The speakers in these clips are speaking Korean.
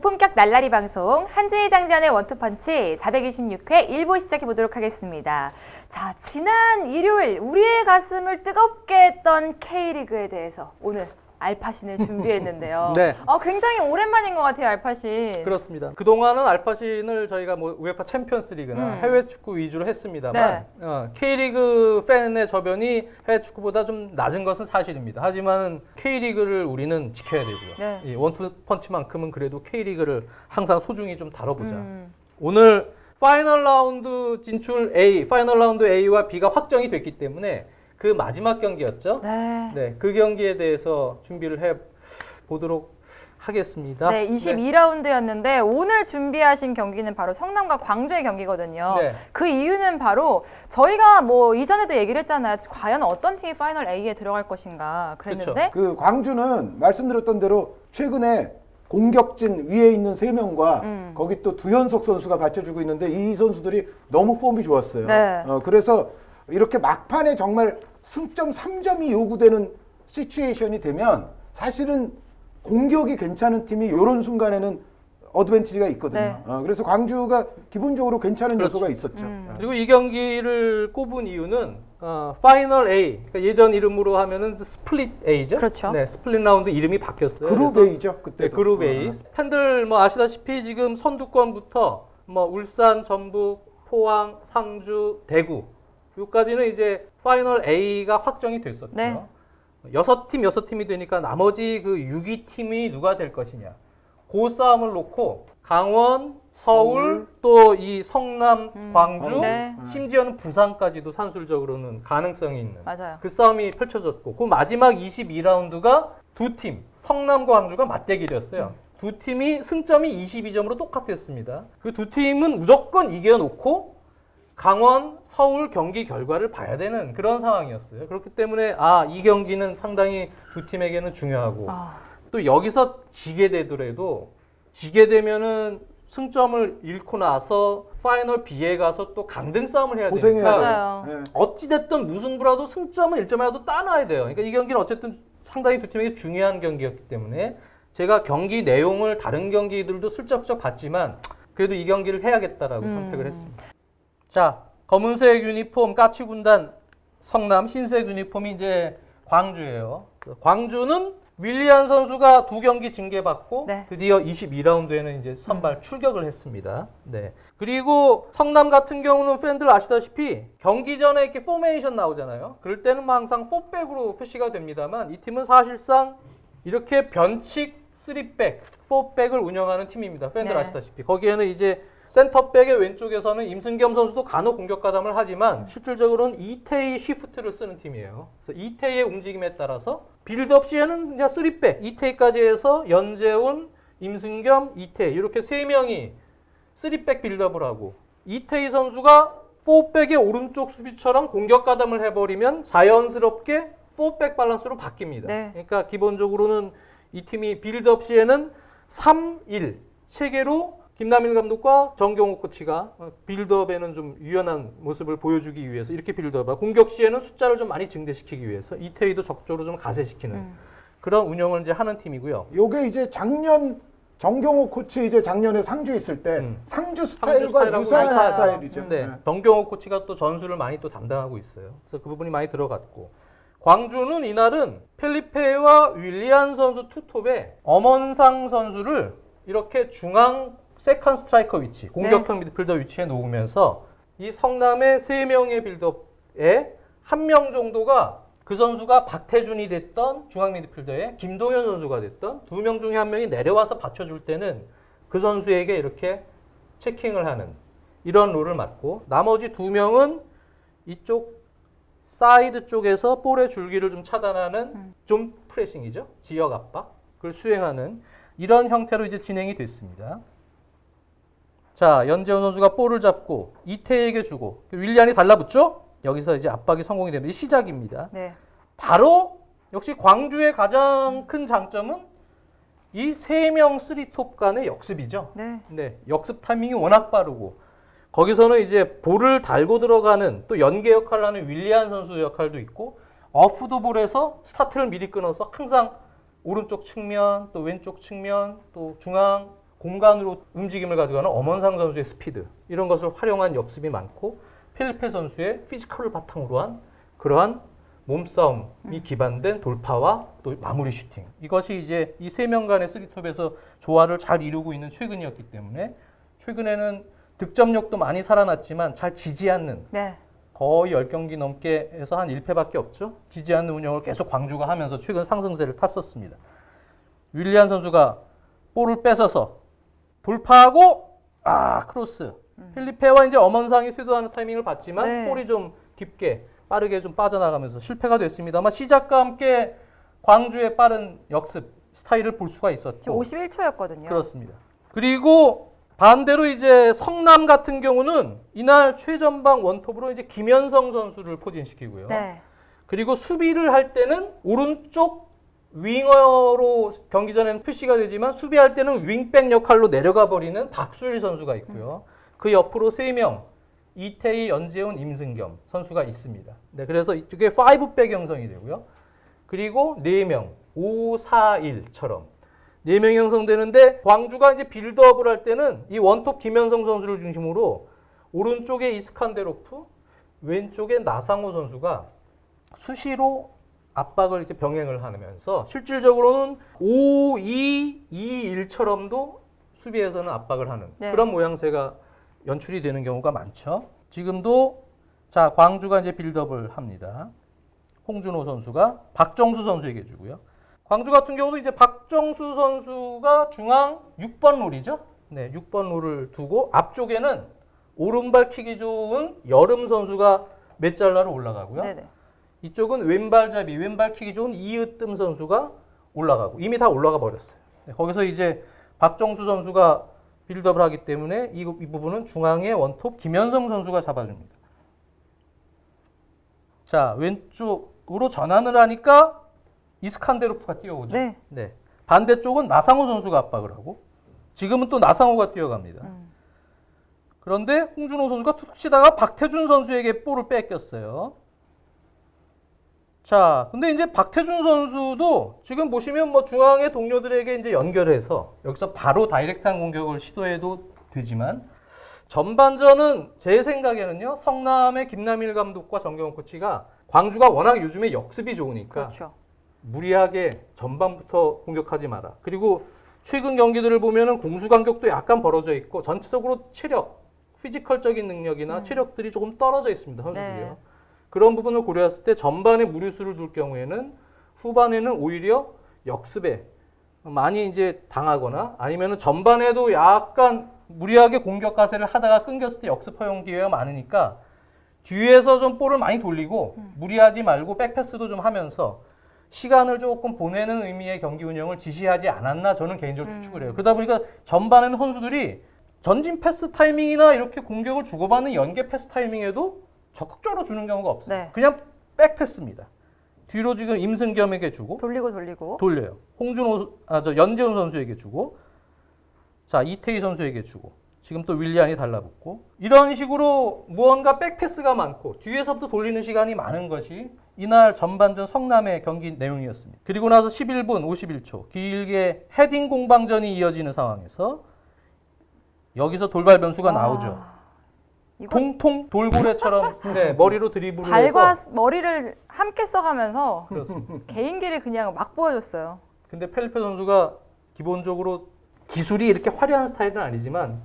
고품격 날라리 방송 한주희 장지연의 원투펀치 426회 1부 시작해보도록 하겠습니다. 자, 지난 일요일 우리의 가슴을 뜨겁게 했던 K리그에 대해서 오늘 알파신을 준비했는데요. 네. 굉장히 오랜만인 것 같아요, 알파신. 그렇습니다. 그동안은 알파신을 저희가 뭐 우에파 챔피언스 리그나 해외 축구 위주로 했습니다만 K리그 팬의 저변이 해외 축구보다 좀 낮은 것은 사실입니다. 하지만 K리그를 우리는 지켜야 되고요. 이 원투펀치만큼은 그래도 K리그를 항상 소중히 좀 다뤄보자. 오늘 파이널 라운드 진출 A, 파이널 라운드 A와 B가 확정이 됐기 때문에 그 마지막 경기였죠. 네, 그 경기에 대해서 준비를 해 보도록 하겠습니다. 네, 22라운드였는데 오늘 준비하신 경기는 바로 성남과 광주의 경기거든요. 네. 그 이유는 바로 저희가 뭐 이전에도 얘기를 했잖아요. 과연 어떤 팀이 파이널 A에 들어갈 것인가 그랬는데 그 광주는 말씀드렸던 대로 최근에 공격진 위에 있는 3명과 거기 또 두현석 선수가 받쳐주고 있는데 이 선수들이 너무 폼이 좋았어요. 네. 그래서 이렇게 막판에 정말 승점 3점이 요구되는 시츄에이션이 되면 사실은 공격이 괜찮은 팀이 이런 순간에는 어드밴티지가 있거든요. 네. 그래서 광주가 기본적으로 괜찮은 요소가 있었죠. 그리고 이 경기를 꼽은 이유는 파이널 A, 그러니까 예전 이름으로 하면은 스플릿 A죠. 그렇죠. 네, 스플릿 라운드 이름이 바뀌었어요. 그룹 A죠, 그때. 네, 그룹 A. 팬들 뭐 아시다시피 지금 선두권부터 뭐 울산, 전북, 포항, 상주, 대구 여기까지는 이제 파이널 A가 확정이 됐었죠. 네. 6팀이 되니까 나머지 그 6위 팀이 누가 될 것이냐. 그 싸움을 놓고 강원, 서울, 또 이 성남, 광주, 네. 심지어는 부산까지도 산술적으로는 가능성이 있는 맞아요. 그 싸움이 펼쳐졌고 그 마지막 22라운드가 두 팀, 성남과 광주가 맞대결이었어요. 두 팀이 승점이 22점으로 똑같았습니다. 그 두 팀은 무조건 이겨놓고 강원, 서울 경기 결과를 봐야 되는 그런 상황이었어요. 그렇기 때문에 이 경기는 상당히 두 팀에게는 중요하고 또 여기서 지게 되더라도 지게 되면은 승점을 잃고 나서 파이널 B에 가서 또 강등 싸움을 해야 고생해야 되니까 맞아요. 네. 어찌됐든 무승부라도 승점은 1점이라도 따놔야 돼요. 그러니까 이 경기는 어쨌든 상당히 두 팀에게 중요한 경기였기 때문에 제가 경기 내용을 다른 경기들도 슬쩍슬쩍 봤지만 그래도 이 경기를 해야겠다라고 선택을 했습니다. 자, 검은색 유니폼 까치군단 성남, 흰색 유니폼이 이제 광주예요. 광주는 윌리안 선수가 2경기 징계받고 네. 드디어 22라운드에는 이제 선발 출격을 했습니다. 네. 그리고 성남 같은 경우는 팬들 아시다시피 경기 전에 이렇게 포메이션 나오잖아요. 그럴 때는 항상 4백으로 표시가 됩니다만 이 팀은 사실상 이렇게 변칙 3백, 4백을 운영하는 팀입니다. 팬들 네. 아시다시피. 거기에는 이제 센터백의 왼쪽에서는 임승겸 선수도 간혹 공격 가담을 하지만 실질적으로는 이태희 시프트를 쓰는 팀이에요. 그래서 이태희의 움직임에 따라서 빌드업 시에는 그냥 3백, 이태희까지 해서 연재훈, 임승겸, 이태희 이렇게 3명이 3백 빌드업을 하고 이태희 선수가 4백의 오른쪽 수비처럼 공격 가담을 해버리면 자연스럽게 4백 밸런스로 바뀝니다. 네. 그러니까 기본적으로는 이 팀이 빌드업 시에는 3-1 체계로 김남일 감독과 정경호 코치가 빌드업에는 좀 유연한 모습을 보여주기 위해서 이렇게 빌드업하고 공격 시에는 숫자를 좀 많이 증대시키기 위해서 이태희도 적극적으로 좀 가세시키는 그런 운영을 이제 하는 팀이고요. 요게 이제 작년 정경호 코치 이제 작년에 상주에 있을 때 상주 스타일과 스타일하고 유사한 유사하다. 스타일이죠. 네, 정경호 코치가 또 전술을 많이 또 담당하고 있어요. 그래서 그 부분이 많이 들어갔고 광주는 이날은 펠리페와 윌리안 선수 투톱에 엄원상 선수를 이렇게 중앙 세컨 스트라이커 위치, 공격형 미드필더 위치에 놓으면서 이 성남의 3명의 빌드업에 1명 정도가 그 선수가 박태준이 됐던 중앙 미드필더에 김동현 선수가 됐던 2명 중에 1명이 내려와서 받쳐줄 때는 그 선수에게 이렇게 체킹을 하는 이런 롤을 맡고 나머지 2명은 이쪽 사이드 쪽에서 볼의 줄기를 좀 차단하는 좀 프레싱이죠. 지역 압박. 그걸 수행하는 이런 형태로 이제 진행이 됐습니다. 자, 연재훈 선수가 볼을 잡고 이태희에게 주고 윌리안이 달라붙죠? 여기서 이제 압박이 성공이 됩니다. 시작입니다. 네. 바로 역시 광주의 가장 큰 장점은 이 3명 3톱 간의 역습이죠. 네. 역습 타이밍이 워낙 빠르고 거기서는 이제 볼을 달고 들어가는 또 연계 역할을 하는 윌리안 선수 역할도 있고 오프더볼에서 스타트를 미리 끊어서 항상 오른쪽 측면 또 왼쪽 측면 또 중앙 공간으로 움직임을 가져가는 엄원상 선수의 스피드 이런 것을 활용한 역습이 많고 펠리페 선수의 피지컬을 바탕으로 한 그러한 몸싸움이 기반된 돌파와 또 마무리 슈팅 이것이 이제 이 세 명간의 쓰리톱에서 조화를 잘 이루고 있는 최근이었기 때문에 최근에는 득점력도 많이 살아났지만 잘 지지 않는 네. 거의 10경기 넘게 해서 한 1패밖에 없죠. 지지 않는 운영을 계속 광주가 하면서 최근 상승세를 탔었습니다. 윌리안 선수가 볼을 뺏어서 돌파하고 크로스. 필리페와 이제 엄원상이 쇄도하는 타이밍을 봤지만 네. 볼이 좀 깊게 빠르게 좀 빠져나가면서 실패가 됐습니다만 시작과 함께 광주의 빠른 역습 스타일을 볼 수가 있었죠. 지금 51초였거든요. 그렇습니다. 그리고 반대로 이제 성남 같은 경우는 이날 최전방 원톱으로 이제 김현성 선수를 포진시키고요. 네. 그리고 수비를 할 때는 오른쪽 윙어로 경기 전에는 표시가 되지만 수비할 때는 윙백 역할로 내려가 버리는 박수일 선수가 있고요. 그 옆으로 3명 이태희, 연재훈, 임승겸 선수가 있습니다. 네, 그래서 이쪽에 5백 형성이 되고요. 그리고 4명 5, 4, 1처럼 4명이 형성되는데 광주가 이제 빌드업을 할 때는 이 원톱 김현성 선수를 중심으로 오른쪽에 이스칸데로프, 왼쪽에 나상호 선수가 수시로 압박을 이제 병행을 하면서 실질적으로는 5, 2, 2, 1처럼도 수비에서는 압박을 하는 네. 그런 모양새가 연출이 되는 경우가 많죠. 지금도 자 광주가 이제 빌드업을 합니다. 홍준호 선수가 박정수 선수에게 주고요. 광주 같은 경우도 이제 박정수 선수가 중앙 6번 롤이죠. 네, 6번 롤을 두고 앞쪽에는 오른발 킥이 좋은 여름 선수가 메잘라로 올라가고요. 네네. 이쪽은 왼발잡이, 왼발 킥이 좋은 이으뜸 선수가 올라가고 이미 다 올라가 버렸어요. 네, 거기서 이제 박정수 선수가 빌드업을 하기 때문에 이 부분은 중앙의 원톱 김현성 선수가 잡아줍니다. 자, 왼쪽으로 전환을 하니까 이스칸데로프가 뛰어오죠. 네. 네. 반대쪽은 나상호 선수가 압박을 하고 지금은 또 나상호가 뛰어갑니다. 그런데 홍준호 선수가 툭 치다가 박태준 선수에게 볼을 뺏겼어요. 자, 근데 이제 박태준 선수도 지금 보시면 뭐 중앙의 동료들에게 이제 연결해서 여기서 바로 다이렉트한 공격을 시도해도 되지만 전반전은 제 생각에는요 성남의 김남일 감독과 정경원 코치가 광주가 워낙 요즘에 역습이 좋으니까 그렇죠. 무리하게 전반부터 공격하지 마라. 그리고 최근 경기들을 보면은 공수 간격도 약간 벌어져 있고 전체적으로 체력, 피지컬적인 능력이나 체력들이 조금 떨어져 있습니다. 선수들이요. 네. 그런 부분을 고려했을 때 전반에 무리수를 둘 경우에는 후반에는 오히려 역습에 많이 이제 당하거나 아니면은 전반에도 약간 무리하게 공격 가세를 하다가 끊겼을 때 역습 허용 기회가 많으니까 뒤에서 좀 볼을 많이 돌리고 무리하지 말고 백패스도 좀 하면서 시간을 조금 보내는 의미의 경기 운영을 지시하지 않았나 저는 개인적으로 추측을 해요. 그러다 보니까 전반에는 선수들이 전진 패스 타이밍이나 이렇게 공격을 주고받는 연계 패스 타이밍에도 적극적으로 주는 경우가 없어요. 네. 그냥 백패스입니다. 뒤로 지금 임승겸에게 주고 돌리고 돌려요. 연재훈 선수에게 주고 자 이태희 선수에게 주고 지금 또 윌리안이 달라붙고 이런 식으로 무언가 백패스가 많고 뒤에서부터 돌리는 시간이 많은 것이 이날 전반전 성남의 경기 내용이었습니다. 그리고 나서 11분 51초 길게 헤딩 공방전이 이어지는 상황에서 여기서 돌발 변수가 나오죠. 이거 통통 돌고래처럼 네, 머리로 드리블을 발과 해서 머리를 함께 써가면서 그렇습니다. 개인기를 그냥 막 보여줬어요. 근데 펠리페 선수가 기본적으로 기술이 이렇게 화려한 스타일은 아니지만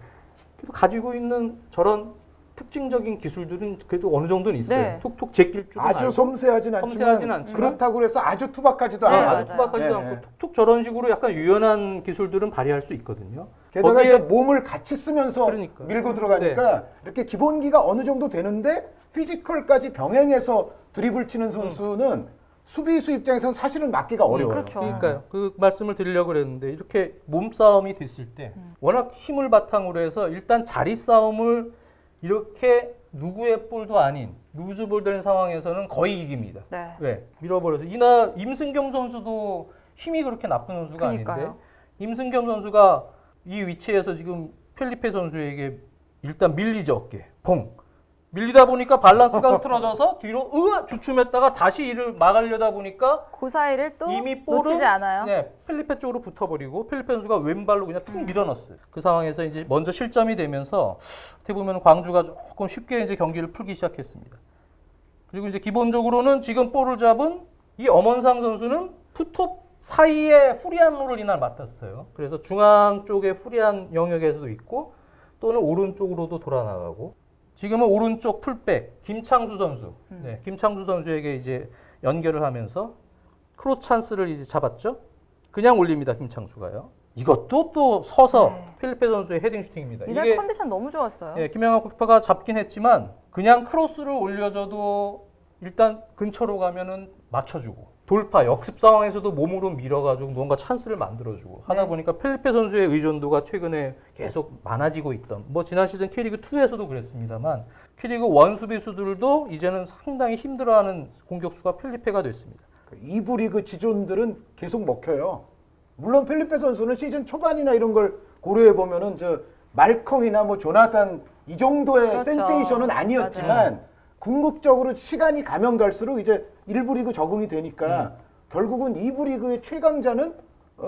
그래도 가지고 있는 저런 특징적인 기술들은 그래도 어느 정도는 있어요. 네. 툭툭 제낄 줄은 아주 알고. 섬세하진 섬세하진 않지만 않지만 그렇다고 해서 아주 투박하지도 네, 않아요. 맞아요. 아주 투박하지도 네, 않고 네. 툭툭 저런 식으로 약간 유연한 기술들은 발휘할 수 있거든요. 게다가 거기에 이제 몸을 같이 쓰면서 그러니까요. 밀고 들어가니까 이렇게 기본기가 어느 정도 되는데 피지컬까지 병행해서 드리블 치는 선수는 수비수 입장에서는 사실은 막기가 어려워요. 그렇죠. 그러니까요. 그 말씀을 드리려고 그랬는데 이렇게 몸싸움이 됐을 때 워낙 힘을 바탕으로 해서 일단 자리 싸움을 이렇게 누구의 볼도 아닌 루즈볼 되는 상황에서는 거의 이깁니다. 네. 왜? 밀어버려서 이날 임승겸 선수도 힘이 그렇게 나쁜 선수가 그러니까요. 아닌데 임승겸 선수가 이 위치에서 지금 펠리페 선수에게 일단 밀리죠 어깨 봉 밀리다 보니까 밸런스가 흐트러져서 뒤로 주춤했다가 다시 이를 막으려다 보니까 그 사이를 또 이미 볼은 놓치지 않아요. 네, 펠리페 쪽으로 붙어버리고 펠리페 선수가 왼발로 그냥 툭 밀어넣었어요. 그 상황에서 이제 먼저 실점이 되면서 어떻게 보면 광주가 조금 쉽게 이제 경기를 풀기 시작했습니다. 그리고 이제 기본적으로는 지금 볼을 잡은 이 엄원상 선수는 투톱 사이에 후리한 롤을 이날 맡았어요. 그래서 중앙 쪽에 후리한 영역에서도 있고 또는 오른쪽으로도 돌아 나가고 지금은 오른쪽 풀백 김창수 선수, 네, 김창수 선수에게 이제 연결을 하면서 크로스 찬스를 이제 잡았죠. 그냥 올립니다, 김창수가요. 이것도 또 서서 네. 필리페 선수의 헤딩 슈팅입니다. 이날 컨디션 너무 좋았어요. 예, 김영학 골키퍼가 잡긴 했지만 그냥 크로스를 올려줘도 일단 근처로 가면은 맞춰주고 돌파 역습 상황에서도 몸으로 밀어가지고 뭔가 찬스를 만들어주고 하다 네. 보니까 필리페 선수의 의존도가 최근에 계속 많아지고 있던 뭐 지난 시즌 K리그 2에서도 그랬습니다만 K리그 1 수비수들도 이제는 상당히 힘들어하는 공격수가 필리페가 됐습니다. 2부 리그 지존들은 계속 먹혀요. 물론 필리페 선수는 시즌 초반이나 이런 걸 고려해 보면은 저 말컹이나 뭐 조나탄 이 정도의 그렇죠. 센세이션은 아니었지만 맞아요. 궁극적으로 시간이 가면 갈수록 이제 1부 리그 적응이 되니까 결국은 2부 리그의 최강자는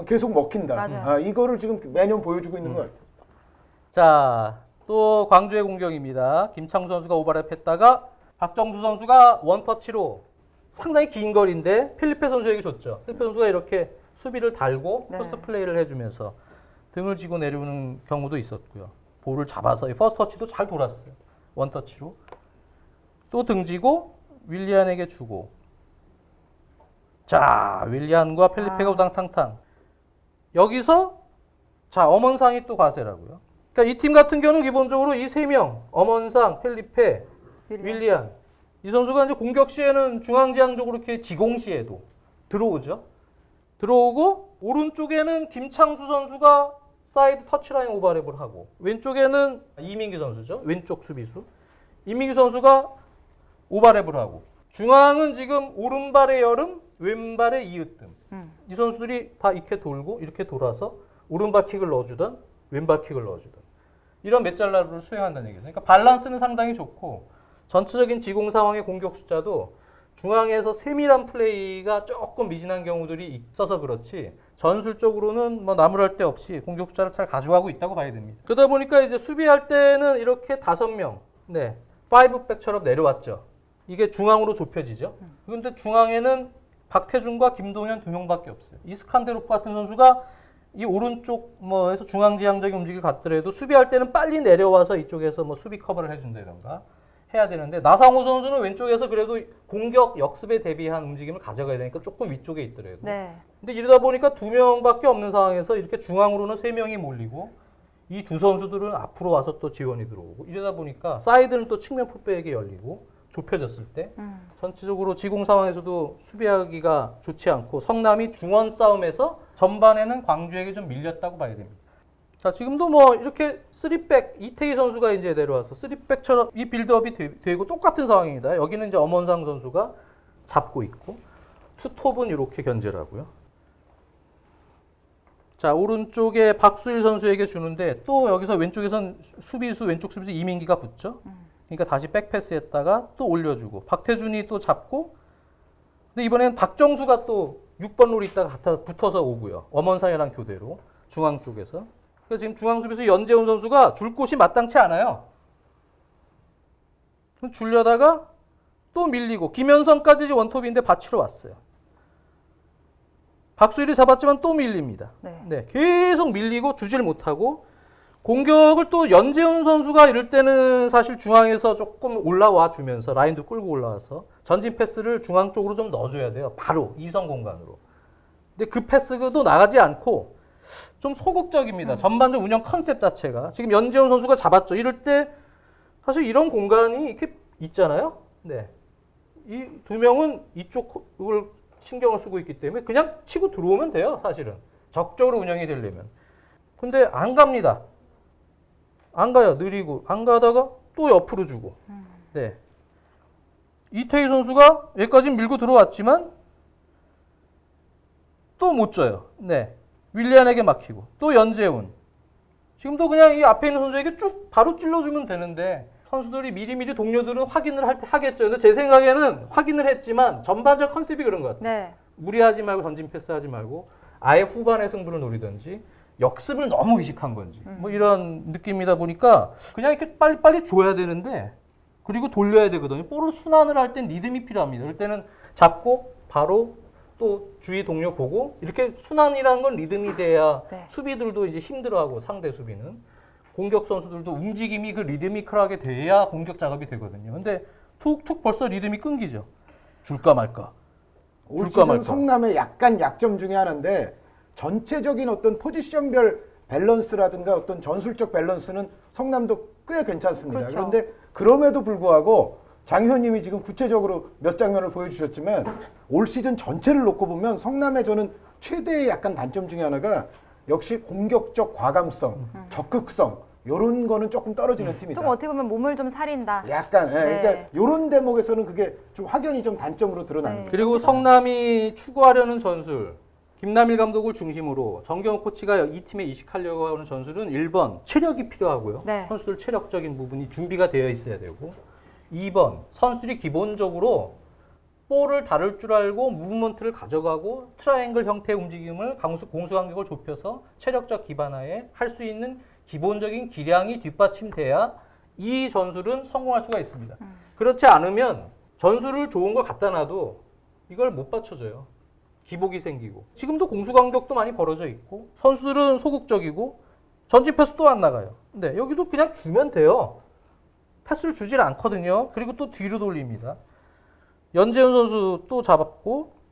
계속 먹힌다. 맞아요. 이거를 지금 매년 보여주고 있는 것 같아요. 자, 또 광주의 공격입니다. 김창수 선수가 오버랩 했다가 박정수 선수가 원터치로 상당히 긴 거리인데 필리페 선수에게 줬죠. 필리페 선수가 이렇게 수비를 달고 네. 퍼스트 플레이를 해주면서 등을 지고 내려오는 경우도 있었고요. 볼을 잡아서 이 퍼스트 터치도 잘 돌았어요. 원터치로. 또 등지고 윌리안에게 주고. 자, 윌리안과 펠리페가 우당탕탕. 여기서 자, 엄원상이 또 과세라고요. 그러니까 이 팀 같은 경우는 기본적으로 이 세 명, 엄원상, 펠리페, 윌리안. 이 선수가 이제 공격 시에는 중앙지향적으로 이렇게 지공 시에도 들어오죠. 들어오고 오른쪽에는 김창수 선수가 사이드 터치라인 오버랩을 하고 왼쪽에는 이민기 선수죠. 왼쪽 수비수. 이민기 선수가 오버랩을 하고 중앙은 지금 오른발의 여름, 왼발의 이으뜸. 이 선수들이 다 이렇게 돌고 이렇게 돌아서 오른발 킥을 넣어주던 왼발 킥을 넣어주던 이런 메잘라를 수행한다는 얘기죠. 그러니까 밸런스는 상당히 좋고 전체적인 지공 상황의 공격 숫자도 중앙에서 세밀한 플레이가 조금 미진한 경우들이 있어서 그렇지 전술적으로는 뭐 나무랄 데 없이 공격 숫자를 잘 가져가고 있다고 봐야 됩니다. 그러다 보니까 이제 수비할 때는 이렇게 5명, 네, 5백처럼 내려왔죠. 이게 중앙으로 좁혀지죠. 그런데 중앙에는 박태준과 김동현 2명밖에 없어요. 이스칸데로프 같은 선수가 이 오른쪽 뭐에서 중앙지향적인 움직임을 갖더라도 수비할 때는 빨리 내려와서 이쪽에서 뭐 수비 커버를 해준다던가 해야 되는데 나상호 선수는 왼쪽에서 그래도 공격 역습에 대비한 움직임을 가져가야 되니까 조금 위쪽에 있더라도. 네. 근데 이러다 보니까 2명밖에 없는 상황에서 이렇게 중앙으로는 3명이 몰리고 이 두 선수들은 앞으로 와서 또 지원이 들어오고 이러다 보니까 사이드는 또 측면 풀백에 열리고 좁혀졌을 때 전체적으로 지공 상황에서도 수비하기가 좋지 않고 성남이 중원 싸움에서 전반에는 광주에게 좀 밀렸다고 봐야 됩니다. 자, 지금도 뭐 이렇게 3백 이태희 선수가 이제 내려와서 3백처럼 이 빌드업이 되고 똑같은 상황입니다. 여기는 이제 엄원상 선수가 잡고 있고 투톱은 이렇게 견제를 하고요. 자, 오른쪽에 박수일 선수에게 주는데 또 여기서 왼쪽에선 왼쪽 수비수 이민기가 붙죠. 그러니까 다시 백패스했다가 또 올려주고 박태준이 또 잡고 근데 이번엔 박정수가 또 6번 롤이 있다가 붙어서 오고요. 엄원상이랑 교대로 중앙 쪽에서 그러니까 지금 중앙 수비수 연재훈 선수가 줄 곳이 마땅치 않아요. 줄려다가 또 밀리고 김현성까지 원톱인데 받치러 왔어요. 박수일이 잡았지만 또 밀립니다. 네, 계속 밀리고 주질 못하고 공격을 또 연재훈 선수가 이럴 때는 사실 중앙에서 조금 올라와 주면서 라인도 끌고 올라와서 전진 패스를 중앙 쪽으로 좀 넣어줘야 돼요. 바로 이성 공간으로. 근데 그 패스도 나가지 않고 좀 소극적입니다. 전반적 운영 컨셉 자체가. 지금 연재훈 선수가 잡았죠. 이럴 때 사실 이런 공간이 이렇게 있잖아요. 네. 이 두 명은 이쪽을 신경을 쓰고 있기 때문에 그냥 치고 들어오면 돼요. 사실은. 적극적으로 운영이 되려면. 근데 안 갑니다. 안 가요. 느리고. 안 가다가 또 옆으로 주고. 네. 이태희 선수가 여기까지 밀고 들어왔지만 또 못 줘요. 네. 윌리안에게 막히고. 또 연재훈. 지금도 그냥 이 앞에 있는 선수에게 쭉 바로 찔러주면 되는데 선수들이 미리미리 동료들은 확인을 하겠죠. 근데 제 생각에는 확인을 했지만 전반적 컨셉이 그런 것 같아요. 네. 무리하지 말고 전진 패스하지 말고 아예 후반에 승부를 노리든지 역습을 너무 의식한 건지 뭐 이런 느낌이다 보니까 그냥 이렇게 빨리빨리 줘야 되는데 그리고 돌려야 되거든요. 볼을 순환을 할 땐 리듬이 필요합니다. 그럴 때는 잡고 바로 또 주위 동료 보고 이렇게 순환이라는 건 리듬이 돼야 네. 수비들도 이제 힘들어하고 상대 수비는 공격 선수들도 움직임이 그 리드미컬하게 돼야 공격 작업이 되거든요. 근데 툭툭 벌써 리듬이 끊기죠. 줄까 말까. 올 줄까 시즌 말까. 성남의 약간 약점 중에 하나인데 전체적인 어떤 포지션별 밸런스라든가 어떤 전술적 밸런스는 성남도 꽤 괜찮습니다. 그렇죠. 그런데 그럼에도 불구하고 장 의원님이 지금 구체적으로 몇 장면을 보여주셨지만 올 시즌 전체를 놓고 보면 성남의 저는 최대의 약간 단점 중에 하나가 역시 공격적 과감성, 적극성 이런 거는 조금 떨어지는 팀이다. 좀 어떻게 보면 몸을 좀 사린다. 약간 예, 네. 그러니까 이런 대목에서는 그게 좀 확연히 좀 단점으로 드러납니다. 네. 그리고 성남이 추구하려는 전술 김남일 감독을 중심으로 정경호 코치가 이 팀에 이식하려고 하는 전술은 1번 체력이 필요하고요. 네. 선수들 체력적인 부분이 준비가 되어 있어야 되고 2번 선수들이 기본적으로 볼을 다룰 줄 알고 무브먼트를 가져가고 트라이앵글 형태의 움직임을 공수 간격을 좁혀서 체력적 기반하에 할 수 있는 기본적인 기량이 뒷받침돼야 이 전술은 성공할 수가 있습니다. 그렇지 않으면 전술을 좋은 걸 갖다 놔도 이걸 못 받쳐줘요. 기복이 생기고 지금도 공수 간격도 많이 벌어져 있고 선수들은 소극적이고 전진 패스 또 안 나가요. 근데 여기도 그냥 주면 돼요. 패스를 주질 않거든요. 그리고 또 뒤로 돌립니다. 연재훈 선수 또 잡았고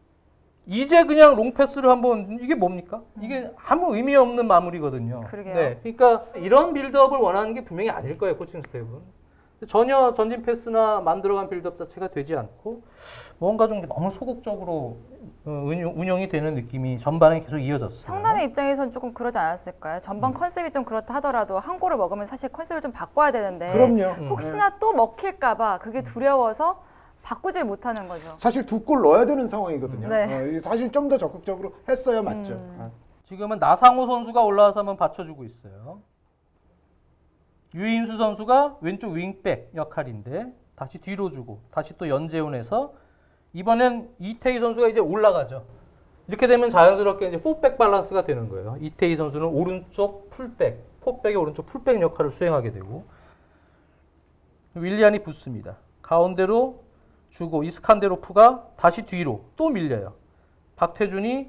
이제 그냥 롱 패스를 한번 이게 뭡니까? 이게 아무 의미 없는 마무리거든요. 그러게요. 네, 그러니까 이런 빌드업을 원하는 게 분명히 아닐 거예요, 코칭 스텝은. 전혀 전진 패스나 만들어간 빌드업 자체가 되지 않고 뭔가 좀 너무 소극적으로 운영이 되는 느낌이 전반에 계속 이어졌어요. 성남의 입장에서는 조금 그러지 않았을까요? 전반 컨셉이 좀 그렇다 하더라도 한 골을 먹으면 사실 컨셉을 좀 바꿔야 되는데 그럼요. 혹시나 또 먹힐까봐 그게 두려워서 바꾸질 못하는 거죠. 사실 2골 넣어야 되는 상황이거든요. 네. 사실 좀 더 적극적으로 했어야 맞죠. 지금은 나상호 선수가 올라와서 한번 받쳐주고 있어요. 유인수 선수가 왼쪽 윙백 역할인데 다시 뒤로 주고 다시 또 연재훈에서 이번엔 이태희 선수가 이제 올라가죠. 이렇게 되면 자연스럽게 이제 4백 밸런스가 되는 거예요. 이태희 선수는 오른쪽 풀백, 4백의 오른쪽 풀백 역할을 수행하게 되고 윌리안이 붙습니다. 가운데로 주고 이스칸데로프가 다시 뒤로 또 밀려요. 박태준이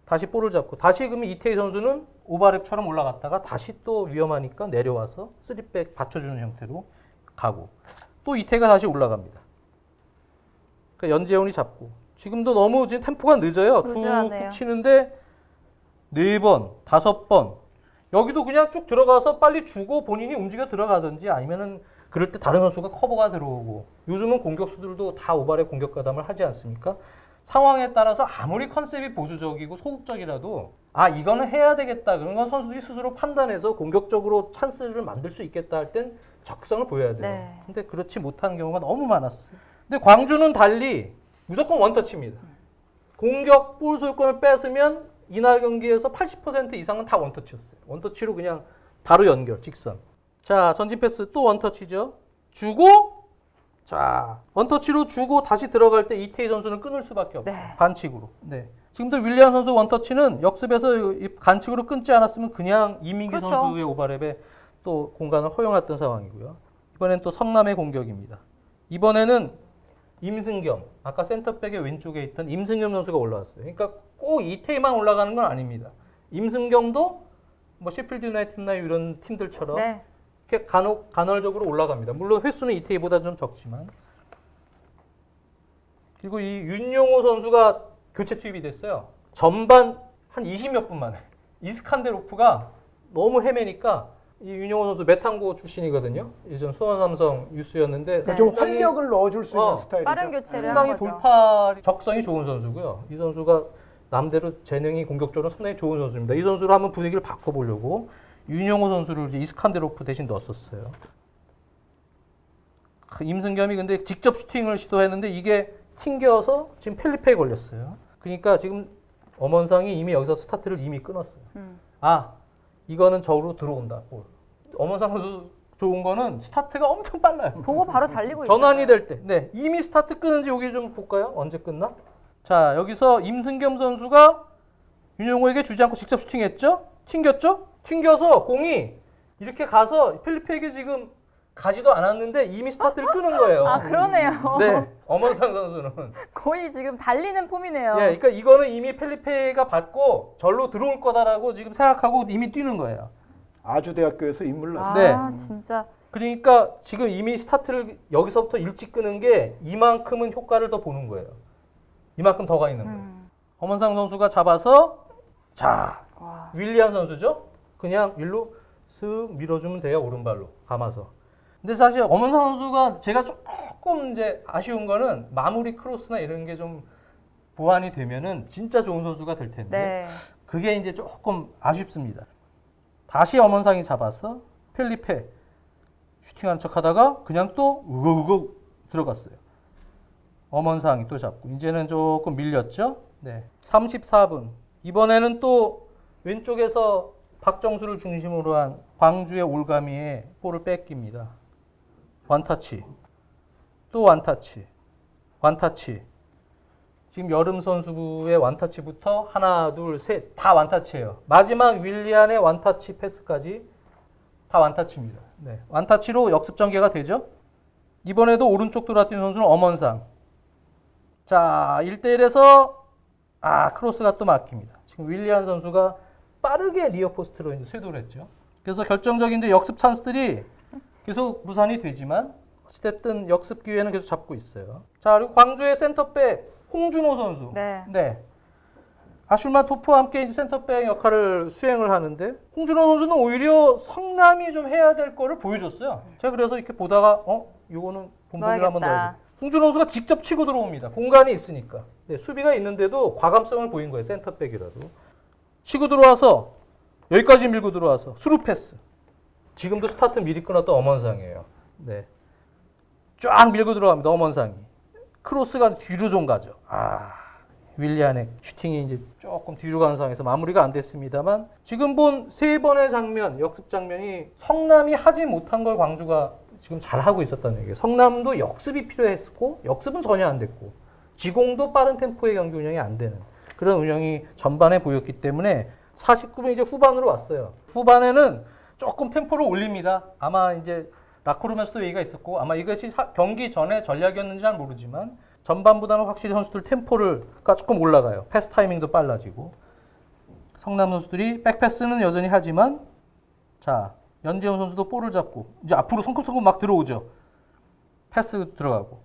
다시 볼을 잡고 다시 그러면 이태희 선수는 오버랩처럼 올라갔다가 다시 또 위험하니까 내려와서 3백 받쳐주는 형태로 가고 또 이태희가 다시 올라갑니다. 그러니까 연재훈이 잡고 지금도 너무 지금 템포가 늦어요. 루즈하네요. 툭툭 치는데 4번, 5번 여기도 그냥 쭉 들어가서 빨리 주고 본인이 움직여 들어가든지 아니면은 그럴 때 다른 선수가 커버가 들어오고 요즘은 공격수들도 다 오버랩 공격 가담을 하지 않습니까? 상황에 따라서 아무리 컨셉이 보수적이고 소극적이라도 아 이거는 해야 되겠다 그런 건 선수들이 스스로 판단해서 공격적으로 찬스를 만들 수 있겠다 할 땐 적극성을 보여야 돼요. 네. 근데 그렇지 못한 경우가 너무 많았어요. 근데 광주는 달리 무조건 원터치입니다. 공격 볼 소유권을 뺏으면 이날 경기에서 80% 이상은 다 원터치였어요. 원터치로 그냥 바로 연결, 직선. 자, 전진 패스 또 원터치죠. 주고 자, 원터치로 주고 다시 들어갈 때 이태희 선수는 끊을 수밖에 없어요. 네. 반칙으로. 네. 지금도 윌리안 선수 원터치는 역습에서 간칙으로 끊지 않았으면 그냥 이민기 그렇죠. 선수의 오버랩에 또 공간을 허용했던 상황이고요. 이번엔 또 성남의 공격입니다. 이번에는 임승겸, 아까 센터백의 왼쪽에 있던 임승겸 선수가 올라왔어요. 그러니까 꼭 이태희만 올라가는 건 아닙니다. 임승겸도 뭐 셰필드 유나이티드나 이런 팀들처럼 네. 이렇게 간헐적으로 올라갑니다. 물론 횟수는 이태희보다 좀 적지만. 그리고 이 윤용호 선수가 교체 투입이 됐어요. 전반 한 20몇 분 만에. 이스칸데로프가 너무 헤매니까 이 윤용호 선수 메탄고 출신이거든요. 예전 수원 삼성 유스였는데 그러니까 좀 상당히 활력을 넣어줄 수 있는 스타일이죠. 빠른 교체를 상당히 한 거죠. 돌파 적성이 좋은 선수고요. 이 선수가 남대로 재능이 공격적으로 상당히 좋은 선수입니다. 이 선수로 한번 분위기를 바꿔보려고 윤용호 선수를 이제 이스칸데로프 대신 넣었었어요. 임승겸이 근데 직접 슈팅을 시도했는데 이게 튕겨서 지금 펠리페에 걸렸어요. 그러니까 지금 엄원상이 이미 여기서 스타트를 이미 끊었어요. 아, 이거는 적으로 들어온다. 볼. 엄원상 선수 좋은 거는 스타트가 엄청 빨라요. 보고 바로 달리고 전환이 있잖아요. 될 때. 네. 이미 스타트 끄는지 여기 좀 볼까요? 언제 끝나? 자, 여기서 임승겸 선수가 윤용호에게 주지 않고 직접 슈팅했죠? 튕겼죠? 튕겨서 공이 이렇게 가서 필리페에게 지금 가지도 않았는데 이미 스타트를 끄는 거예요. 아 그러네요. 네. 엄원상 선수는. 거의 지금 달리는 폼이네요. 예, 그러니까 이거는 이미 펠리페가 받고 절로 들어올 거다라고 지금 생각하고 이미 뛰는 거예요. 아주대학교에서 인물 아 났어요. 네. 진짜 그러니까 지금 이미 스타트를 여기서부터 일찍 끄는 게 이만큼은 효과를 더 보는 거예요. 이만큼 더 가 있는 거예요. 엄원상 선수가 잡아서 자 와. 윌리안 선수죠. 그냥 일로 슥 밀어주면 돼요. 오른발로 감아서. 근데 사실 엄원상 선수가 제가 조금 이제 아쉬운 거는 마무리 크로스나 이런 게 좀 보완이 되면은 진짜 좋은 선수가 될 텐데 네. 그게 이제 조금 아쉽습니다. 다시 엄원상이 잡아서 펠리페 슈팅하는 척하다가 그냥 또 우거우거 들어갔어요. 엄원상이 또 잡고 이제는 조금 밀렸죠. 네. 34분 이번에는 또 왼쪽에서 박정수를 중심으로 한 광주의 올가미에 볼을 뺏깁니다. 완타치 또 완타치 완타치 지금 여름 선수의 완타치부터 하나 둘 셋 다 완타치예요. 마지막 윌리안의 완타치 패스까지 다 완타치입니다. 네. 완타치로 역습 전개가 되죠. 이번에도 오른쪽 돌아뛴 선수는 엄원상. 자, 1대1에서 크로스가 또 막힙니다. 지금 윌리안 선수가 빠르게 니어 포스트로 이제 쇄도를 했죠. 그래서 결정적인 이제 역습 찬스들이 계속 무산이 되지만 어찌됐든 역습 기회는 계속 잡고 있어요. 자, 그리고 광주의 센터백 홍준호 선수. 네. 아슐만 토프와 함께 이제 센터백 역할을 수행을 하는데 홍준호 선수는 오히려 성남이 좀 해야 될 거를 보여줬어요. 제가 그래서 이렇게 보다가 이거는 본보기를 한번 넣어야겠다. 넣어야지. 홍준호 선수가 직접 치고 들어옵니다. 공간이 있으니까. 네, 수비가 있는데도 과감성을 보인 거예요. 센터백이라도. 치고 들어와서 여기까지 밀고 들어와서 스루 패스. 지금도 스타트 미리 끊었던 엄원상이에요. 네. 쫙 밀고 들어갑니다. 엄원상이. 크로스가 뒤로 좀 가죠. 윌리안의 슈팅이 이제 조금 뒤로 가는 상황에서 마무리가 안 됐습니다만 지금 본 세 번의 장면, 역습 장면이 성남이 하지 못한 걸 광주가 지금 잘하고 있었다는 얘기예요. 성남도 역습이 필요했고 역습은 전혀 안 됐고 지공도 빠른 템포의 경기 운영이 안 되는 그런 운영이 전반에 보였기 때문에 49분 이제 후반으로 왔어요. 후반에는 조금 템포를 올립니다. 아마 이제 라코르면서도 얘기가 있었고 아마 이것이 경기 전에 전략이었는지 잘 모르지만 전반보다는 확실히 선수들 템포가 조금 올라가요. 패스 타이밍도 빨라지고 성남 선수들이 백패스는 여전히 하지만 자 연재훈 선수도 볼을 잡고 이제 앞으로 성큼성큼 막 들어오죠. 패스 들어가고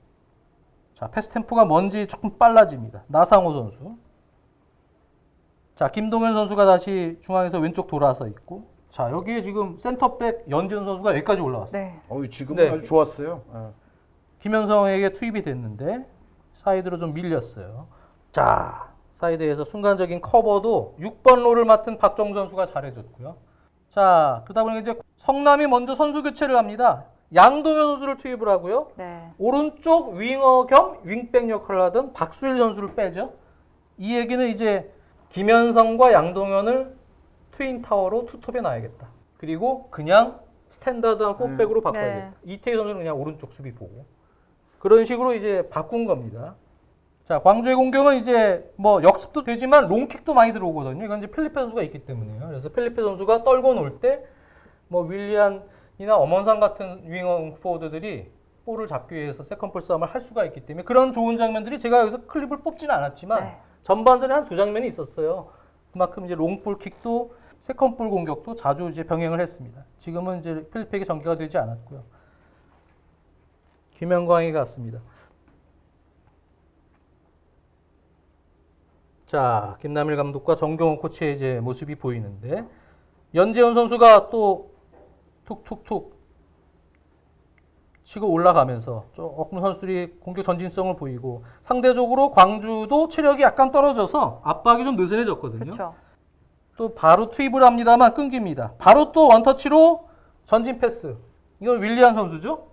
자 패스 템포가 뭔지 조금 빨라집니다. 나상호 선수 자 김동현 선수가 다시 중앙에서 왼쪽 돌아서 있고 자 여기에 지금 센터백 연재훈 선수가 여기까지 올라왔어요. 네. 지금은 네. 아주 좋았어요. 김현성에게 투입이 됐는데 사이드로 좀 밀렸어요. 자, 사이드에서 순간적인 커버도 6번 롤을 맡은 박정수 선수가 잘해줬고요. 자, 그러다 보니까 이제 성남이 먼저 선수 교체를 합니다. 양동현 선수를 투입을 하고요. 네. 오른쪽 윙어 겸 윙백 역할을 하던 박수일 선수를 빼죠. 이 얘기는 이제 김현성과 양동현을 트윈타워로 투톱에 놔야겠다. 그리고 그냥 스탠다드한 포백으로 바꿔야겠다. 이태희 선수는 그냥 오른쪽 수비 보고. 그런 식으로 이제 바꾼 겁니다. 자, 광주의 공격은 이제 뭐 역습도 되지만 롱킥도 많이 들어오거든요. 이건 이제 펠리페 선수가 있기 때문이에요. 그래서 펠리페 선수가 떨고 놀 때 뭐 윌리안이나 엄원상 같은 윙어 포워드들이 볼을 잡기 위해서 세컨볼 싸움을 할 수가 있기 때문에 그런 좋은 장면들이 제가 여기서 클립을 뽑지는 않았지만 네. 전반전에 한 두 장면이 있었어요. 그만큼 이제 롱볼 킥도 세컨볼 공격도 자주 이제 병행을 했습니다. 지금은 이제 펠리페에게 전개가 되지 않았고요. 김영광이 갔습니다. 자, 김남일 감독과 정경호 코치의 이제 모습이 보이는데 연재훈 선수가 또 툭툭툭 치고 올라가면서 조금 선수들이 공격 전진성을 보이고 상대적으로 광주도 체력이 약간 떨어져서 압박이 좀 느슨해졌거든요. 그렇죠. 또 바로 투입을 합니다만 끊깁니다. 바로 또 원터치로 전진 패스. 이건 윌리안 선수죠.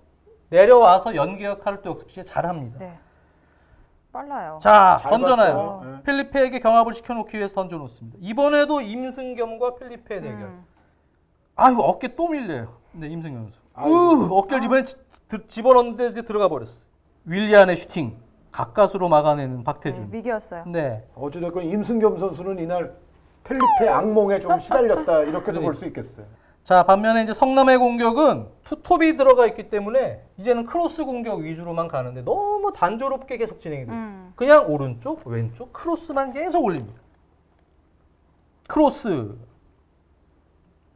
내려와서 연계 역할을 또 역습시 잘합니다. 네. 빨라요. 자, 잘 던져놔요. 봤어요. 필리페에게 경합을 시켜놓기 위해서 던져놓습니다. 이번에도 임승겸과 필리페의 대결. 아유, 어깨 또 밀려요. 네, 임승겸 선수. 어깨를 이번엔 집어넣는데 이제 들어가 버렸어. 윌리안의 슈팅 가까스로 막아내는 박태준. 위기였어요. 네. 어찌됐건 임승겸 선수는 이날 펠리페 악몽에 좀 시달렸다 이렇게도 볼 수 있겠어요. 자, 반면에 이제 성남의 공격은 투톱이 들어가 있기 때문에 이제는 크로스 공격 위주로만 가는데 너무 단조롭게 계속 진행이 돼요. 그냥 오른쪽, 왼쪽 크로스만 계속 올립니다. 크로스.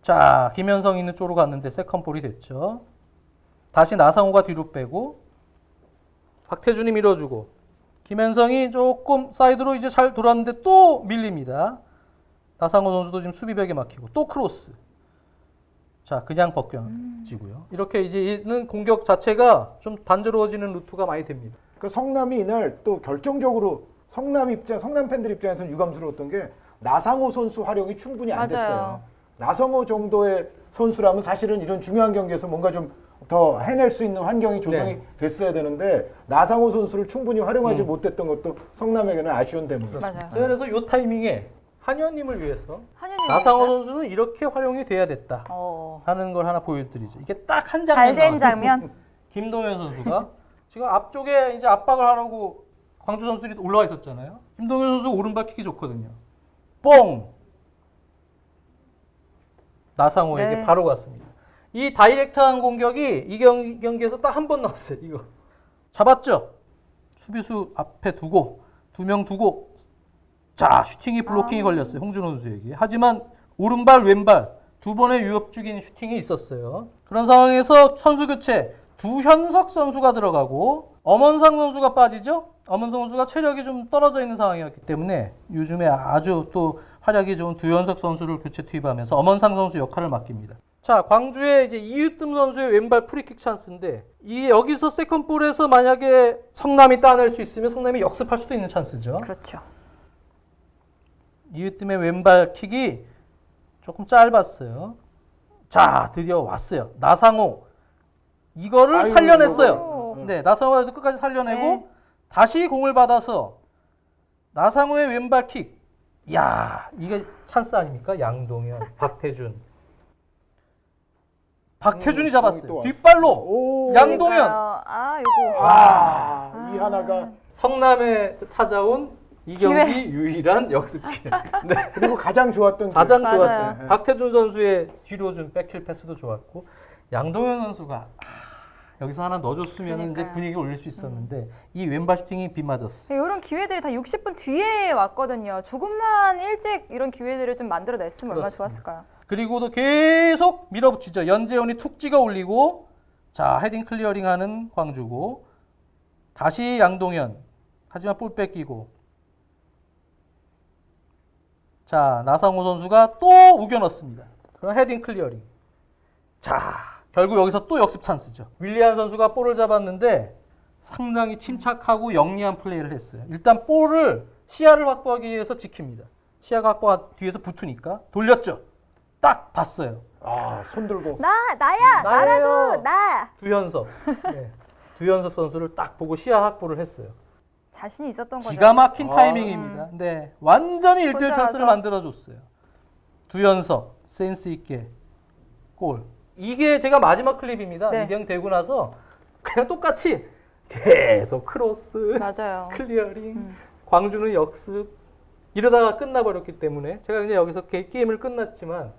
자, 김현성 있는 쪽으로 갔는데 세컨볼이 됐죠. 다시 나상호가 뒤로 빼고 박태준이 밀어주고 김현성이 조금 사이드로 이제 잘 돌았는데 또 밀립니다. 나상호 선수도 지금 수비벽에 막히고 또 크로스. 자, 그냥 벗겨지고요. 이렇게 이제는 공격 자체가 좀 단조로워지는 루트가 많이 됩니다. 그 성남이 이날 또 결정적으로 성남 팬들 입장에서는 유감스러웠던 게 나상호 선수 활용이 충분히 안 맞아요. 됐어요. 나상호 정도의 선수라면 사실은 이런 중요한 경기에서 뭔가 좀 더 해낼 수 있는 환경이 조성이 됐어야 되는데 나상호 선수를 충분히 활용하지 못했던 것도 성남에게는 아쉬운 대목이었습니다. 맞아요. 제가 그래서 이 타이밍에 한현님을 위해서 한현님 나상호 선수는 이렇게 활용이 돼야 됐다 어. 하는 걸 하나 보여드리죠. 이게 딱 한 장면 잘된 나왔어요. 장면. 김동현 선수가 지금 앞쪽에 이제 압박을 하라고 광주 선수들이 올라와 있었잖아요. 김동현 선수 오른발 킥이 좋거든요. 뽕! 나상호에게 네. 바로 갔습니다. 이 다이렉트한 공격이 이 경기에서 딱 한 번 나왔어요. 이거 잡았죠? 수비수 앞에 두고 2명 두고 자 슈팅이 블로킹이 걸렸어요. 홍준호 선수에게. 하지만 오른발 왼발 두 번의 유협 죽인 슈팅이 있었어요. 그런 상황에서 선수 교체 두현석 선수가 들어가고 엄원상 선수가 빠지죠. 엄원상 선수가 체력이 좀 떨어져 있는 상황이었기 때문에 요즘에 아주 또 활약이 좋은 두현석 선수를 교체 투입하면서 엄원상 선수 역할을 맡깁니다. 자, 광주의 이제 이유뜸 선수의 왼발 프리킥 찬스인데 이 여기서 세컨볼에서 만약에 성남이 따낼 수 있으면 성남이 역습할 수도 있는 찬스죠. 그렇죠. 이유뜸의 왼발 킥이 조금 짧았어요. 자, 드디어 왔어요. 나상호 이거를 아이고, 살려냈어요. 이거. 네, 나상호가 끝까지 살려내고 네. 다시 공을 받아서 나상호의 왼발 킥. 이야, 이게 찬스 아닙니까? 양동현, 박태준. 박태준이 또 잡았어요. 왔어. 뒷발로 오. 양동현. 그러니까요. 요거. 이 하나가 성남에 찾아온 이 기회. 경기 유일한 역습 기회. 네. 그리고 가장 좋았던 가장 맞아요. 좋았던 네. 박태준 선수의 뒤로 준 백힐 패스도 좋았고 양동현 선수가 여기서 하나 넣어줬으면 이제 그러니까요. 분위기 올릴 수 있었는데 이 왼발 슈팅이 비 맞았어. 이런 기회들이 다 60분 뒤에 왔거든요. 조금만 일찍 이런 기회들을 좀 만들어냈으면 얼마나 그렇습니다. 좋았을까요? 그리고도 계속 밀어붙이죠. 연재훈이 툭 찍어 올리고 자 헤딩 클리어링하는 광주고 다시 양동현 하지만 볼 뺏기고 자 나상호 선수가 또 우겨 넣습니다. 그럼 헤딩 클리어링. 자 결국 여기서 또 역습 찬스죠. 윌리안 선수가 볼을 잡았는데 상당히 침착하고 영리한 플레이를 했어요. 일단 볼을 시야를 확보하기 위해서 지킵니다. 시야가 확보가 뒤에서 붙으니까 돌렸죠. 딱 봤어요. 손 들고 나야 나예요. 나라고 나. 두현석. 네. 두현석 선수를 딱 보고 시야 확보를 했어요. 자신이 있었던 거죠. 기가 막힌 아. 타이밍입니다. 네. 완전히 1대1 혼자 찬스를 와서. 만들어줬어요. 두현석 센스 있게 골. 이게 제가 마지막 클립입니다. 네. 2대0 되고 나서 그냥 똑같이 계속 크로스, 맞아요. 클리어링, 광주는 역습 이러다가 끝나버렸기 때문에 제가 이제 여기서 게임을 끝났지만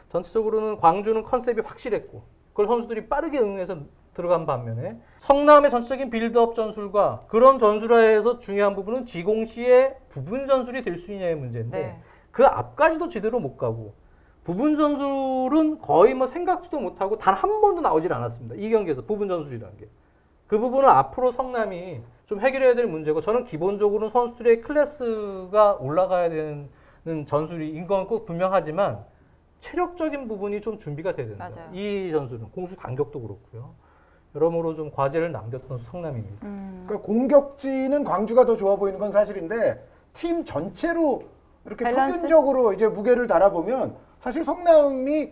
전체적으로는 광주는 컨셉이 확실했고 그걸 선수들이 빠르게 응해서 들어간 반면에 성남의 전체적인 빌드업 전술과 그런 전술화에서 중요한 부분은 지공시의 부분 전술이 될 수 있냐의 문제인데 네. 그 앞까지도 제대로 못 가고 부분 전술은 거의 뭐 생각지도 못하고 단 한 번도 나오질 않았습니다. 이 경기에서 부분 전술이라는 게. 그 부분은 앞으로 성남이 좀 해결해야 될 문제고 저는 기본적으로는 선수들의 클래스가 올라가야 되는 전술인 건 꼭 분명하지만 체력적인 부분이 좀 준비가 돼야 된다. 맞아요. 이 전술은 공수 간격도 그렇고요. 여러모로 좀 과제를 남겼던 성남입니다. 그러니까 공격진은 광주가 더 좋아 보이는 건 사실인데 팀 전체로 이렇게 밸런스? 평균적으로 이제 무게를 달아보면 사실 성남이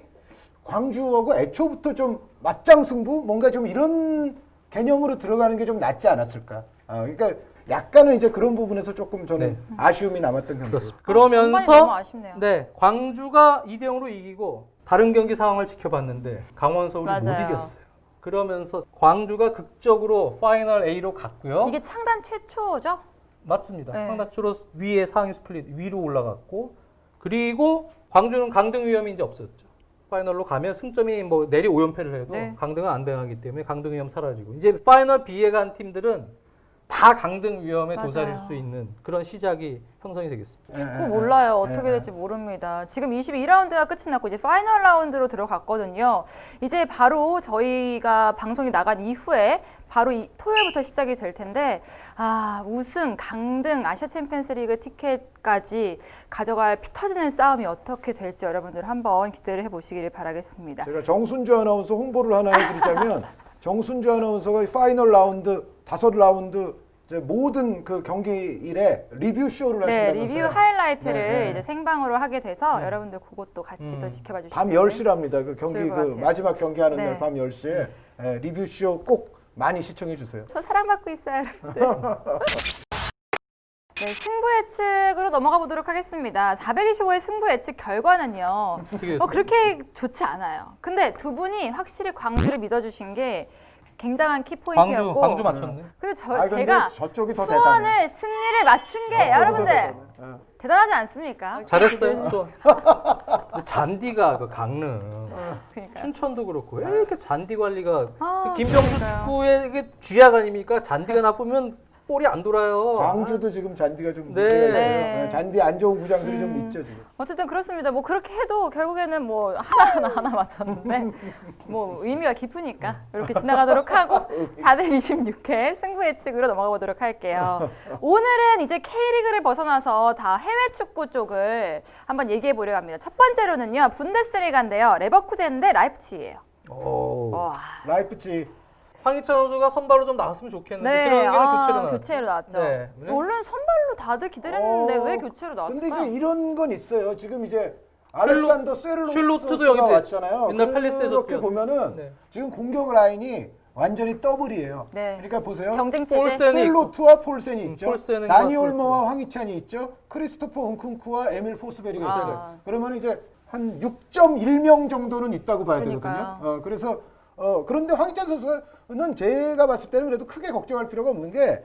광주하고 애초부터 좀 맞짱 승부 뭔가 좀 이런 개념으로 들어가는 게 좀 낫지 않았을까. 그러니까 약간은 이제 그런 부분에서 조금 저는 네. 아쉬움이 남았던 경기. 그렇습니다. 전반이 너무 그러면서 아쉽네요. 네, 광주가 2대0으로 이기고 다른 경기 상황을 지켜봤는데 강원 서울이 못 맞아요. 이겼어요. 그러면서 광주가 극적으로 파이널 A로 갔고요. 이게 창단 최초죠? 맞습니다. 네. 상단추로 위에 상위 스플릿 위로 올라갔고 그리고 광주는 강등 위험이 이제 없어졌죠. 파이널로 가면 승점이 뭐 내리 5연패를 해도 네. 강등은 안 당하기 때문에 강등 위험 사라지고 이제 파이널 B에 간 팀들은 다 강등 위험에 맞아요. 도사릴 수 있는 그런 시작이 형성이 되겠습니다. 축구 몰라요. 어떻게 될지 모릅니다. 지금 22라운드가 끝이 났고 이제 파이널 라운드로 들어갔거든요. 이제 바로 저희가 방송이 나간 이후에 바로 토요일부터 시작이 될 텐데 우승, 강등, 아시아 챔피언스 리그 티켓까지 가져갈 피 터지는 싸움이 어떻게 될지 여러분들 한번 기대를 해보시기를 바라겠습니다. 제가 정순주 아나운서 홍보를 하나 해드리자면 정순주 아나운서가 이 파이널 라운드 5라운드 이제 모든 그 경기일에 리뷰 쇼를 네, 하신다면서요. 리뷰 하이라이트를 네. 이제 생방으로 하게 돼서 여러분들 그것도 같이 또 지켜봐 주시면 밤 10시랍니다. 그 경기 좋을 것 그 같아요. 마지막 경기하는 네. 날 밤 10시에 리뷰 쇼 꼭 많이 시청해 주세요. 저 사랑받고 있어요, 여러분들. 네, 승부 예측으로 넘어가 보도록 하겠습니다. 425의 승부 예측 결과는요. 어떻게 됐어요? 그렇게 좋지 않아요. 근데 두 분이 확실히 광주를 믿어주신 게 굉장한 키포인트였고 광주 맞췄네. 그리고 근데 제가 저쪽이 더 대단해. 수원을 승리를 맞춘 게 저쪽이 더 여러분들 대단해. 대단하지 않습니까? 잘했어요. 수원. 근데 잔디가 그 강릉, 그러니까요. 춘천도 그렇고 왜 이렇게 잔디 관리가 아, 김정수 그러니까요. 축구의 이게 쥐약 아닙니까? 잔디가 나쁘면 볼이 안 돌아요. 광주도 지금 잔디가 좀 네. 문제가 있어요. 네. 잔디 안 좋은 구장들이 좀 있죠 지금. 어쨌든 그렇습니다. 뭐 그렇게 해도 결국에는 뭐 하나 맞췄는데 뭐 의미가 깊으니까 이렇게 지나가도록 하고 426회 승부 예측으로 넘어가 보도록 할게요. 오늘은 이제 K리그를 벗어나서 다 해외 축구 쪽을 한번 얘기해 보려고 합니다. 첫 번째로는요. 분데스리가인데요. 레버쿠젠 대 라이프치히예요. 오. 와. 라이프치 황희찬 선수가 선발로 좀 나왔으면 좋겠는데 네, 그런 경기는 교체로 나왔죠. 교체로 나왔죠. 네. 물론 선발로 다들 기다렸는데 어, 왜 교체로 나왔을까요? 근데 이제 이런 건 있어요. 지금 이제 알렉산더 쉘로트도 셀로트도 영입됐죠. 왔잖아요. 옛날 팰리스에서 그렇게 뛰었- 보면은 네. 지금 공격 라인이 완전히 더블이에요. 네. 그러니까 보세요. 경쟁 체제. 폴센이 셀로트와 폴센이 있죠. 폴센은 다니 그렇고 올모와 황희찬이 있죠. 크리스토퍼 은쿤쿠와 에밀 포스베리가 아. 있어요. 그러면 이제 한 6.1명 정도는 있다고 봐야 그러니까요. 되거든요. 그래서 그런데 황희찬 선수는 제가 봤을 때는 그래도 크게 걱정할 필요가 없는 게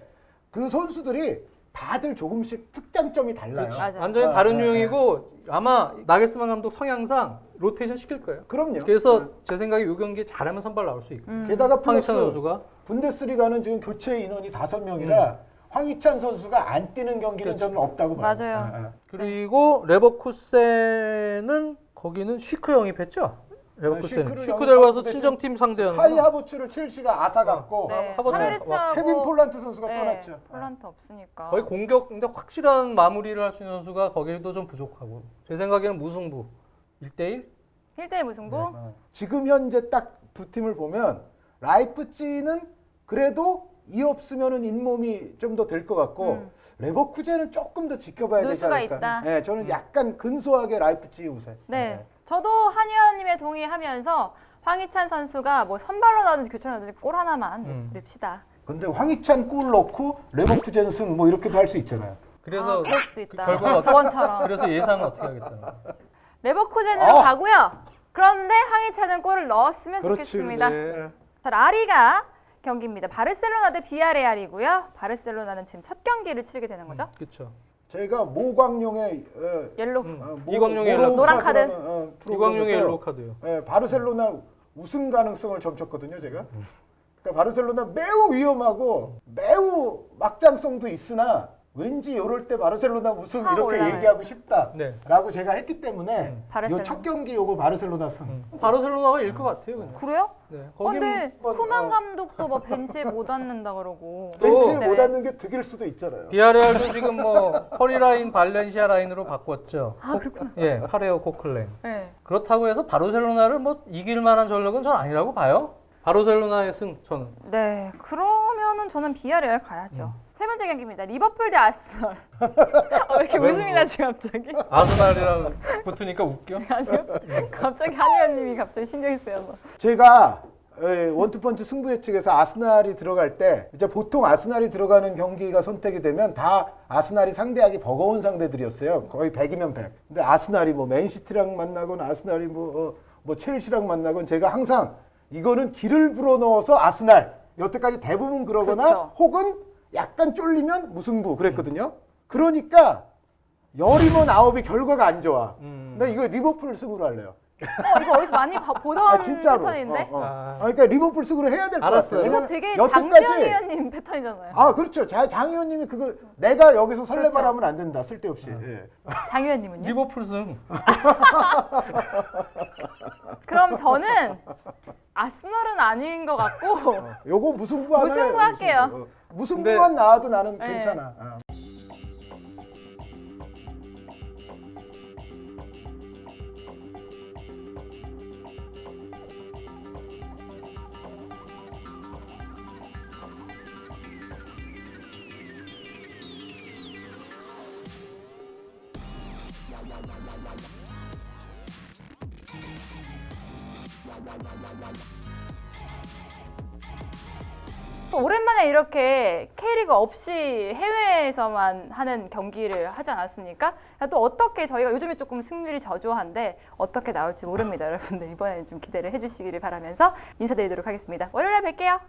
그 선수들이 다들 조금씩 특장점이 달라요. 그렇지. 맞아요. 완전히 다른 네, 유형이고 아마 나겔스만 감독 성향상 로테이션 시킬 거예요. 그럼요. 그래서 제 생각에 이 경기 잘하면 선발 나올 수 있고 게다가 플러스 황희찬 선수가 분데스리가는 지금 교체 인원이 5명이라 황희찬 선수가 안 뛰는 경기는 저는 없다고 봐요. 맞아요. 그리고 레버쿠센은 거기는 쉬크 영입했죠. 레버쿠센 쉬크를 쉬크 데려와서 영입하고 친정팀 상대하는 카이 거. 하버츠를 첼시가 앗아 갔고 네. 하버츠. 하베르츠하고 케빈 폴란트 선수가 네, 떠났죠. 폴란트 없으니까. 거의 공격 근데 확실한 마무리를 할 수 있는 선수가 거기도 좀 부족하고 제 생각에는 무승부 1대1 1대1 무승부? 지금 현재 딱 두 팀을 보면 라이프치히는 그래도 이 없으면은 잇몸이 좀 더 될 것 같고 레버쿠젠은 조금 더 지켜봐야 되지 누수가 않을까. 있다. 네, 저는 약간 근소하게 라이프치히 우세. 네. 저도 한의원님의 동의하면서 황희찬 선수가 뭐 선발로 나오는지 교체로 나오는지 골 하나만 넣읍시다. 근데 황희찬 골 넣고 레버쿠젠 승 뭐 이렇게도 할 수 있잖아요. 그래서 그럴 수도 있다. 결과가 저번처럼. 그래서 예상은 어떻게 하겠다는 거예요. 레버쿠젠으로 가고요. 그런데 황희찬은 골을 넣었으면 좋겠습니다. 네. 자, 라리가 경기입니다. 바르셀로나 대 비아레알이고요. 바르셀로나는 지금 첫 경기를 치르게 되는 거죠. 그렇죠. 제가 모광용의 옐로. 이광용의 모로우 노란 카드. 카드라는, 이광용의 프로그램에서 옐로우 카드요. 바르셀로나 우승 가능성을 점쳤거든요, 제가. 그러니까 바르셀로나 매우 위험하고 매우 막장성도 있으나 왠지 이럴 때 바르셀로나 우승 확 이렇게 올라가요. 얘기하고 싶다라고 네. 제가 했기 때문에 바르셀로나. 요 첫 경기 요거 바르셀로나 승. 바르셀로나가 일 것 같아요. 그냥. 그래요? 네. 근데 한번, 쿠만 감독도 뭐 벤치에 못 앉는다 그러고. 벤치에 네. 못 앉는 게 득일 수도 있잖아요. 비아레알도 지금 뭐 허리 라인 발렌시아 라인으로 바꿨죠. 아, 그렇구나. 예, 파레오 코클랭. 네. 그렇다고 해서 바르셀로나를 뭐 이길 만한 전력은 전 아니라고 봐요. 바르셀로나의 승 저는. 네. 그러면은 저는 비아레알 가야죠. 세 번째 경기입니다. 리버풀 대 아스널. 왜 이렇게 왜 웃음이 웃어? 나지 갑자기? 아스날이랑 붙으니까 웃겨. 아니요. 갑자기 한의원님이 갑자기 신경이 쓰여서. 제가 원투펀치 승부 예측에서 아스날이 들어갈 때 이제 보통 아스날이 들어가는 경기가 선택이 되면 다 아스날이 상대하기 버거운 상대들이었어요. 거의 100이면 100. 근데 아스날이 뭐 맨시티랑 만나건 아스날이 뭐 첼시랑 만나건 제가 항상 이거는 기를 불어넣어서 아스날 여태까지 대부분 그러거나 그렇죠. 혹은 약간 쫄리면 무승부 그랬거든요. 그러니까 열이면 아홉이 결과가 안 좋아. 나 이거 리버풀 승으로 할래요. 이거 어디서 많이 보던 진짜로. 패턴인데? 아. 그러니까 리버풀 승으로 해야 될 것 알았어요. 같아요. 이거 되게 여태까지 장지현 의원님 패턴이잖아요. 아 그렇죠. 장 의원님이 그거 내가 여기서 설레발 그렇죠. 하면 안 된다. 쓸데없이. 예. 장 의원님은요? 리버풀 승. 그럼 저는 아스널은 아닌 것 같고 요거 무승부 하나요. 무승부 할게요. 무승부만 나와도 나는 네. 괜찮아. 오랜만에 이렇게 K리그 없이 해외에서만 하는 경기를 하지 않았습니까? 또 어떻게 저희가 요즘에 조금 승률이 저조한데 어떻게 나올지 모릅니다. 여러분들 이번에는 좀 기대를 해주시기를 바라면서 인사드리도록 하겠습니다. 월요일에 뵐게요.